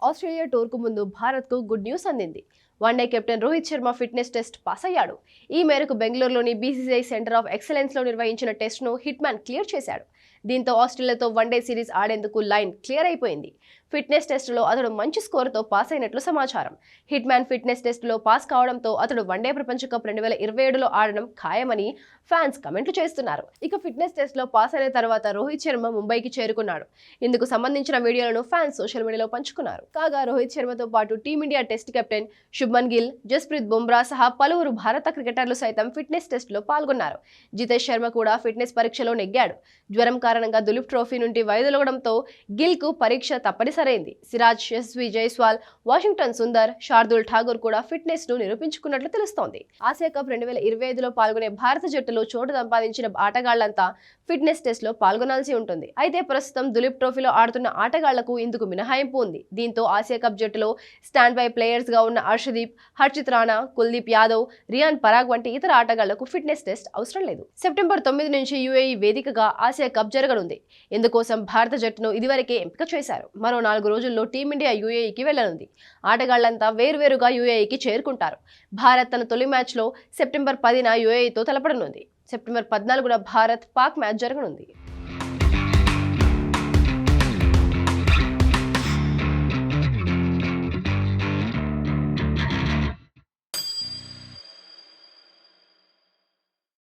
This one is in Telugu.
ఆస్ట్రేలియా టూర్కు ముందు భారత్కు గుడ్ న్యూస్ అందింది. One day captain Rohit Sharma fitness test pass అయ్యాడు. ఈ మేరకు బెంగళూరులోని బీసీసీఐ సెంటర్ ఆఫ్ ఎక్సలెన్స్ లో నిర్వహించిన టెస్ట్ను హిట్ మ్యాన్ క్లియర్ చేశాడు. దీంతో ఆస్ట్రేలియాతో వన్డే సిరీస్ ఆడేందుకు లైన్ క్లియర్ అయిపోయింది. ఫిట్నెస్ టెస్టులో అతడు మంచి స్కోరుతో పాస్ అయినట్లు సమాచారం. హిట్ మ్యాన్ ఫిట్నెస్ టెస్టులో పాస్ కావడంతో అతడు వన్డే ప్రపంచ కప్ 2027లో ఆడడం ఖాయమని ఫ్యాన్స్ కమెంట్లు చేస్తున్నారు. ఇక ఫిట్నెస్ టెస్ట్లో పాస్ అయిన తర్వాత రోహిత్ శర్మ ముంబైకి చేరుకున్నాడు. ఇందుకు సంబంధించిన వీడియోలను ఫ్యాన్స్ సోషల్ మీడియాలో పంచుకున్నారు. కాగా రోహిత్ శర్మతో పాటు team India test captain Shubman Gill, Jasprit Bumrah సహా పలువురు భారత క్రికెటర్లు సైతం ఫిట్నెస్ టెస్టులో పాల్గొన్నారు. జితేష్ శర్మ కూడా ఫిట్నెస్ పరీక్షలో నెగ్గాడు. జ్వరం కారణంగా దులీప్ ట్రోఫీ నుండి వైదొలగడంతో గిల్ కు పరీక్ష తప్పనిసరైంది. సిరాజ్, యశస్వి జైస్వాల్, వాషింగ్టన్ సుందర్, శార్దుల్ ఠాగూర్ కూడా ఫిట్నెస్ ను నిరూపించుకున్నట్లు తెలుస్తోంది. ఆసియా కప్ 2025లో పాల్గొనే భారత జట్టులో చోటు సంపాదించిన ఆటగాళ్లంతా ఫిట్నెస్ టెస్ట్ లో పాల్గొనాల్సి ఉంటుంది. అయితే ప్రస్తుతం దులీప్ ట్రోఫీలో ఆడుతున్న ఆటగాళ్లకు ఇందుకు మినహాయింపు ఉంది. దీంతో ఆసియా కప్ జట్టులో స్టాండ్ బై ప్లేయర్స్ గా ఉన్న హర్షదీప్, హర్షిత్ రాణా, కుల్దీప్ యాదవ్, రియాన్ పరాగ్ వంటి ఇతర ఆటగాళ్లకు ఫిట్నెస్ టెస్ట్ అవసరం లేదు. సెప్టెంబర్ 9 నుంచి యుఏఈ వేదికగా ఆసియా కప్ జరగనుంది. ఇందుకోసం భారత జట్టును ఇదివరకే ఎంపిక చేశారు. మరో 4 రోజుల్లో టీమిండియా యుఏఈకి వెళ్లనుంది. ఆటగాళ్లంతా వేరువేరుగా యుఏఈకి చేరుకుంటారు. భారత్ తన తొలి మ్యాచ్లో సెప్టెంబర్ 10న యుఏఈతో తలపడనుంది. సెప్టెంబర్ 14న భారత్ పాక్ మ్యాచ్ జరగనుంది.